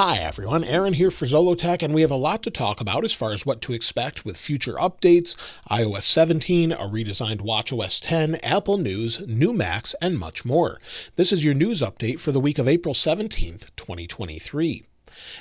Hi everyone, Aaron here for Zollotech, and we have a lot to talk about as far as what to expect with future updates, iOS 17, a redesigned watchOS 10, Apple News, new Macs, and much more. This is your news update for the week of April 17th, 2023.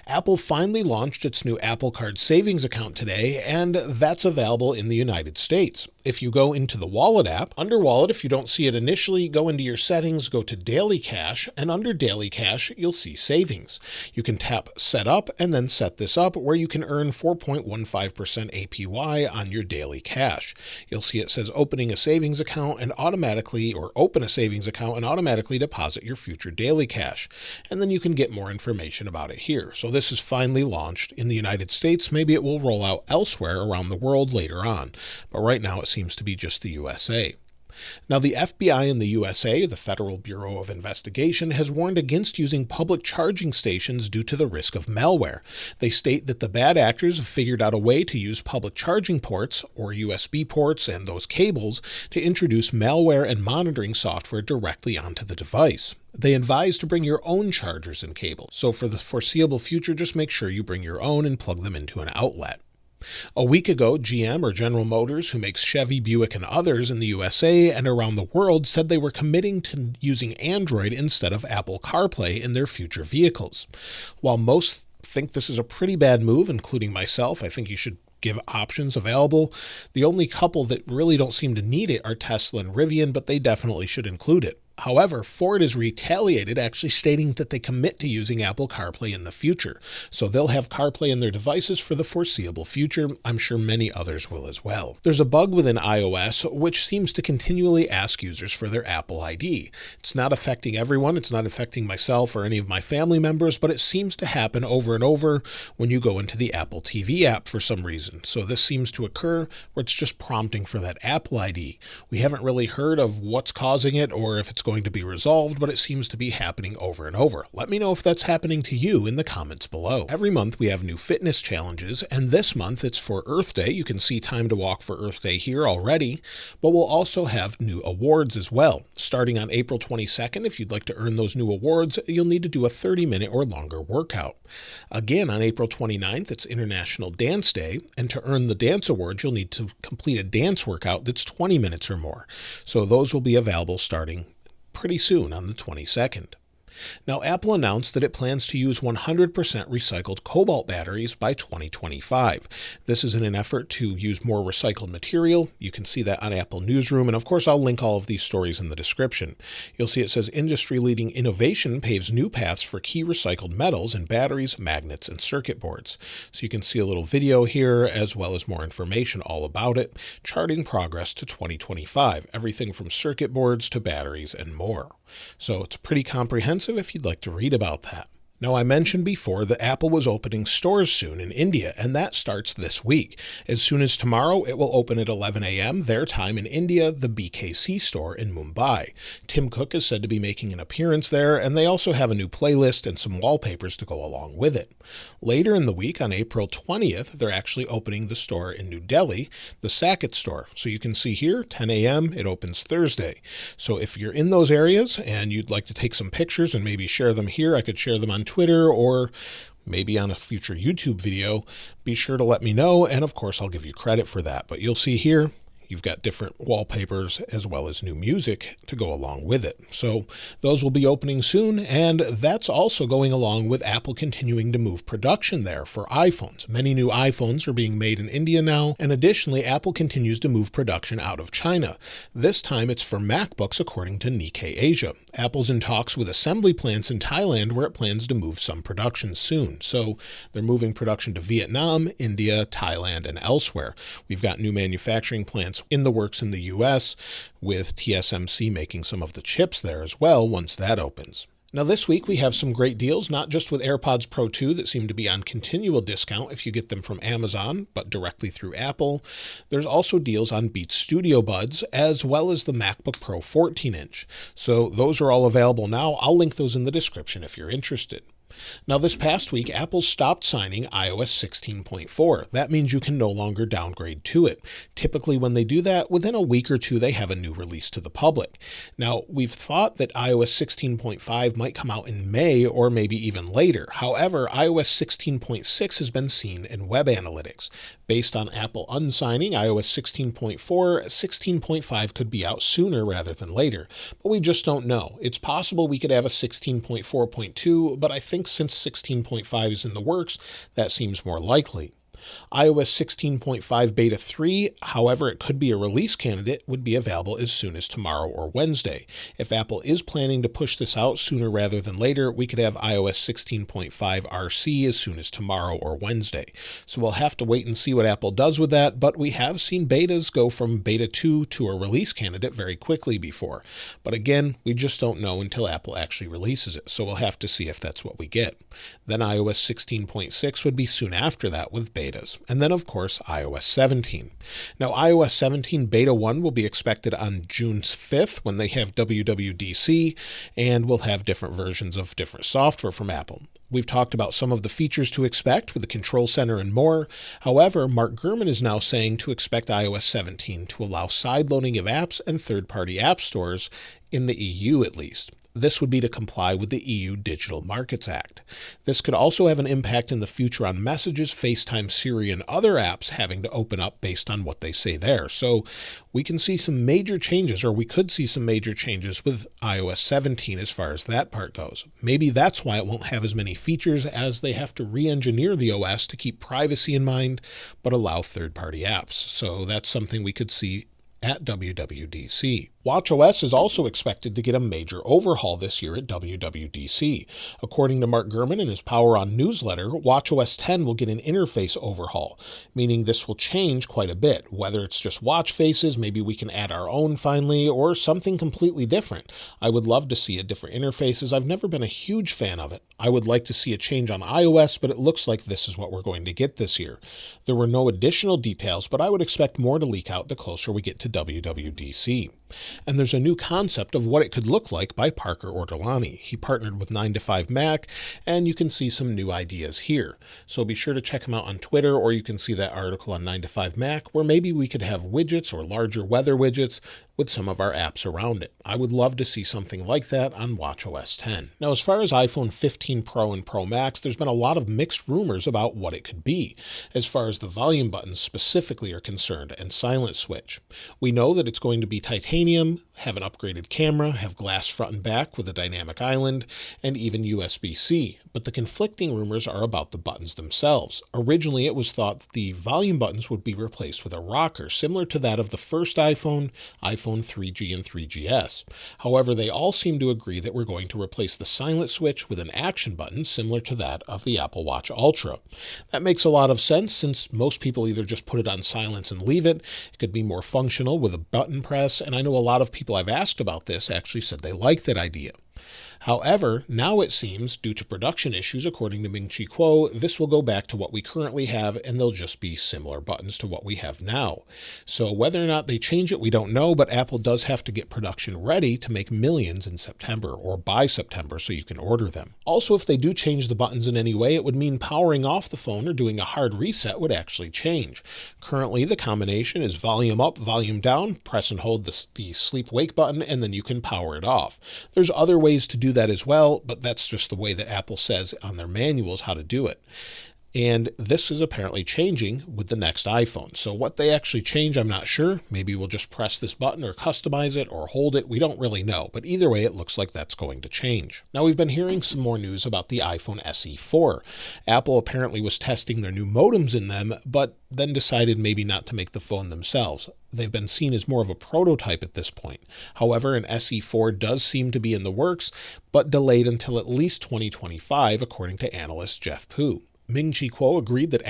Apple finally launched its new Apple Card savings account today, and that's available in the United States. If you go into the Wallet app, under Wallet, if you don't see it initially, go into your settings, go to Daily Cash, and under Daily Cash, you'll see savings. You can tap Set Up and then set this up where you can earn 4.15% APY on your daily cash. You'll see it says opening a savings account and automatically, or open a savings account and automatically deposit your future daily cash. And then you can get more information about it here. So this is finally launched in the United States. Maybe it will roll out elsewhere around the world later on, but right now it seems to be just the USA. Now, the FBI in the USA, the Federal Bureau of Investigation, has warned against using public charging stations due to the risk of malware. They state that the bad actors have figured out a way to use public charging ports, or USB ports, and those cables to introduce malware and monitoring software directly onto the device. They advise to bring your own chargers and cables. So for the foreseeable future, just make sure you bring your own and plug them into an outlet. A week ago, GM, or General Motors, who makes Chevy, Buick, and others in the USA and around the world, said they were committing to using Android instead of Apple CarPlay in their future vehicles. While most think this is a pretty bad move, including myself, I think you should give options available. The only couple that really don't seem to need it are Tesla and Rivian, but they definitely should include it. However, Ford has retaliated, actually stating that they commit to using Apple CarPlay in the future. So they'll have CarPlay in their devices for the foreseeable future. I'm sure many others will as well. There's a bug within iOS which seems to continually ask users for their Apple ID. It's not affecting everyone. It's not affecting myself or any of my family members, but it seems to happen over and over when you go into the Apple TV app for some reason. So this seems to occur where it's just prompting for that Apple ID. We haven't really heard of what's causing it or if it's going to be resolved, but it seems to be happening over and over. Let me know if that's happening to you in the comments below. Every month we have new fitness challenges, and this month it's for Earth Day. You can see Time to Walk for Earth Day here already, but we'll also have new awards as well. Starting on April 22nd, if you'd like to earn those new awards, you'll need to do a 30-minute or longer workout. Again, on April 29th, it's International Dance Day, and to earn the dance awards, you'll need to complete a dance workout that's 20 minutes or more. So those will be available starting pretty soon on the 22nd. Now, Apple announced that it plans to use 100% recycled cobalt batteries by 2025. This is in an effort to use more recycled material. You can see that on Apple Newsroom, and of course I'll link all of these stories in the description. You'll see it says industry-leading innovation paves new paths for key recycled metals in batteries, magnets, and circuit boards. So you can see a little video here as well as more information all about it, charting progress to 2025, everything from circuit boards to batteries and more. So it's pretty comprehensive if you'd like to read about that. Now, I mentioned before that Apple was opening stores soon in India, and that starts this week. As soon as tomorrow, it will open at 11 a.m. their time in India, the BKC store in Mumbai. Tim Cook is said to be making an appearance there, and they also have a new playlist and some wallpapers to go along with it. Later in the week, on April 20th, they're actually opening the store in New Delhi, the Saket store. So you can see here, 10 a.m., it opens Thursday. So if you're in those areas and you'd like to take some pictures and maybe share them here, I could share them on Twitter or maybe on a future YouTube video, be sure to let me know, and of course I'll give you credit for that. But you'll see here, you've got different wallpapers as well as new music to go along with it. So those will be opening soon, and that's also going along with Apple continuing to move production there for iPhones. Many new iPhones are being made in India now, and additionally, Apple continues to move production out of China. This time it's for MacBooks, according to Nikkei Asia. Apple's in talks with assembly plants in Thailand where it plans to move some production soon. So they're moving production to Vietnam, India, Thailand, and elsewhere. We've got new manufacturing plants in the works in the US, with TSMC making some of the chips there as well once that opens. Now this week we have some great deals, not just with AirPods Pro 2 that seem to be on continual discount if you get them from Amazon, but directly through Apple. There's also deals on Beats Studio Buds, as well as the MacBook Pro 14-inch. So those are all available now. I'll link those in the description if you're interested. Now, this past week, Apple stopped signing iOS 16.4. That means you can no longer downgrade to it. Typically, when they do that, within a week or two, they have a new release to the public. Now, we've thought that iOS 16.5 might come out in May or maybe even later. However, iOS 16.6 has been seen in web analytics. Based on Apple unsigning iOS 16.4, 16.5 could be out sooner rather than later, but we just don't know. It's possible we could have a 16.4.2, but I think since 16.5 is in the works, that seems more likely. iOS 16.5 Beta 3, however, it could be a release candidate, would be available as soon as tomorrow or Wednesday. If Apple is planning to push this out sooner rather than later, we could have iOS 16.5 RC as soon as tomorrow or Wednesday. So we'll have to wait and see what Apple does with that, but we have seen betas go from Beta 2 to a release candidate very quickly before. But again, we just don't know until Apple actually releases it, so we'll have to see if that's what we get. Then iOS 16.6 would be soon after that with betas. And then, of course, iOS 17. Now, iOS 17 Beta 1 will be expected on June 5th when they have WWDC, and we'll have different versions of different software from Apple. We've talked about some of the features to expect with the Control Center and more. However, Mark Gurman is now saying to expect iOS 17 to allow sideloading of apps and third-party app stores in the EU at least. This would be to comply with the EU Digital Markets Act. This could also have an impact in the future on Messages, FaceTime, Siri, and other apps having to open up based on what they say there. So we can see some major changes, or we could see some major changes with iOS 17 as far as that part goes. Maybe that's why it won't have as many features, as they have to re-engineer the OS to keep privacy in mind, but allow third-party apps. So that's something we could see at WWDC. watchOS is also expected to get a major overhaul this year at WWDC. According to Mark Gurman in his Power On newsletter, watchOS 10 will get an interface overhaul, meaning this will change quite a bit. Whether it's just watch faces, maybe we can add our own finally, or something completely different. I would love to see a different interfaces. I've never been a huge fan of it. I would like to see a change on iOS, but it looks like this is what we're going to get this year. There were no additional details, but I would expect more to leak out the closer we get to WWDC. And there's a new concept of what it could look like by Parker Ortolani. He partnered with 9to5Mac, and you can see some new ideas here. So be sure to check him out on Twitter, or you can see that article on 9to5Mac, where maybe we could have widgets or larger weather widgets with some of our apps around it. I would love to see something like that on watchOS 10. Now, as far as iPhone 15 Pro and Pro Max, there's been a lot of mixed rumors about what it could be, as far as the volume buttons specifically are concerned, and silent switch. We know that it's going to be titanium, have an upgraded camera, have glass front and back with a dynamic island, and even USB-C. But the conflicting rumors are about the buttons themselves. Originally, it was thought that the volume buttons would be replaced with a rocker, similar to that of the first iPhone, iPhone 3G and 3GS. However, they all seem to agree that we're going to replace the silent switch with an action button, similar to that of the Apple Watch Ultra. That makes a lot of sense, since most people either just put it on silence and leave it. It could be more functional with a button press, and I know a lot of people I've asked about this actually said they like that idea. However, now it seems, due to production issues, according to Ming Chi Kuo, this will go back to what we currently have, and they'll just be similar buttons to what we have now. So whether or not they change it, we don't know, but Apple does have to get production ready to make millions in September, or by September, so you can order them. Also, if they do change the buttons in any way, it would mean powering off the phone or doing a hard reset would actually change. Currently, the combination is volume up, volume down, press and hold the sleep-wake button, and then you can power it off. There's other ways to do that as well, but that's just the way that Apple says on their manuals how to do it. And this is apparently changing with the next iPhone. So what they actually change, I'm not sure. Maybe we'll just press this button or customize it or hold it. We don't really know. But either way, it looks like that's going to change. Now, we've been hearing some more news about the iPhone SE 4. Apple apparently was testing their new modems in them, but then decided maybe not to make the phone themselves. They've been seen as more of a prototype at this point. However, an SE 4 does seem to be in the works, but delayed until at least 2025, according to analyst Jeff Pu. Ming Chi Kuo agreed that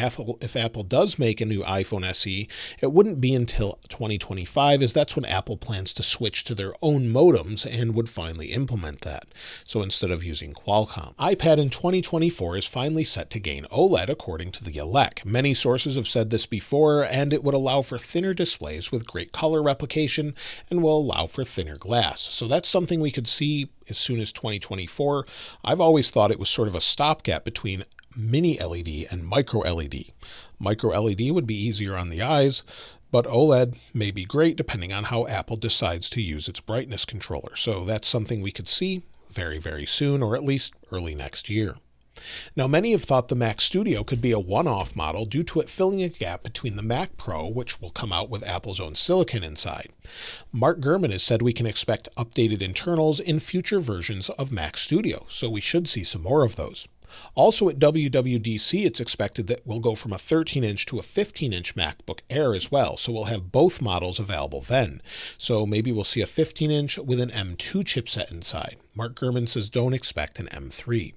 if Apple does make a new iPhone SE, it wouldn't be until 2025, as that's when Apple plans to switch to their own modems and would finally implement that. So instead of using Qualcomm. iPad in 2024 is finally set to gain OLED, according to the Elec. Many sources have said this before, and it would allow for thinner displays with great color replication and will allow for thinner glass. So that's something we could see as soon as 2024. I've always thought it was sort of a stopgap between mini LED and micro LED. Micro LED would be easier on the eyes, but OLED may be great depending on how Apple decides to use its brightness controller. So that's something we could see very, very soon, or at least early next year. Now, many have thought the Mac Studio could be a one-off model due to it filling a gap between the Mac Pro, which will come out with Apple's own silicon inside. Mark Gurman has said we can expect updated internals in future versions of Mac Studio, so we should see some more of those. Also at WWDC, it's expected that we'll go from a 13-inch to a 15-inch MacBook Air as well, so we'll have both models available then. So maybe we'll see a 15-inch with an M2 chipset inside. Mark Gurman says don't expect an M3.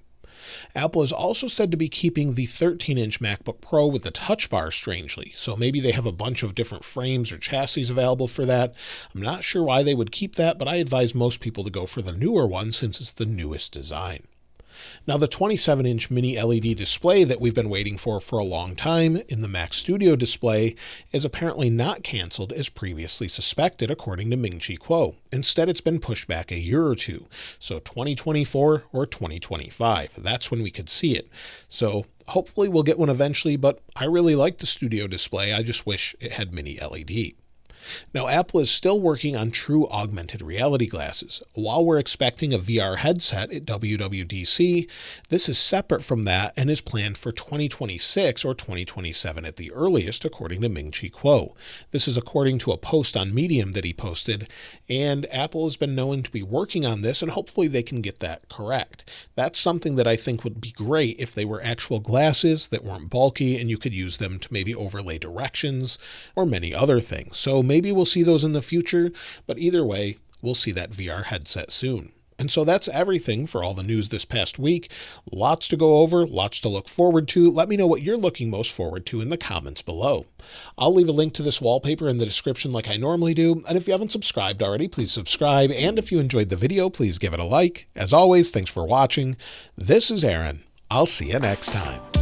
Apple is also said to be keeping the 13-inch MacBook Pro with the Touch Bar, strangely, so maybe they have a bunch of different frames or chassis available for that. I'm not sure why they would keep that, but I advise most people to go for the newer one since it's the newest design. Now, the 27-inch mini LED display that we've been waiting for a long time in the Mac Studio display is apparently not canceled as previously suspected, according to Ming Chi Kuo. Instead, it's been pushed back a year or two, so 2024 or 2025. That's when we could see it. So hopefully we'll get one eventually, but I really like the Studio display. I just wish it had mini LED. Now, Apple is still working on true augmented reality glasses. While we're expecting a VR headset at WWDC, this is separate from that and is planned for 2026 or 2027 at the earliest, according to Ming Chi Kuo. This is according to a post on Medium that he posted, and Apple has been known to be working on this, and hopefully they can get that correct. That's something that I think would be great if they were actual glasses that weren't bulky and you could use them to maybe overlay directions or many other things. So maybe we'll see those in the future, but either way, we'll see that VR headset soon. And so that's everything for all the news this past week. Lots to go over, lots to look forward to. Let me know what you're looking most forward to in the comments below. I'll leave a link to this wallpaper in the description like I normally do. And if you haven't subscribed already, please subscribe. And if you enjoyed the video, please give it a like. As always, thanks for watching. This is Aaron. I'll see you next time.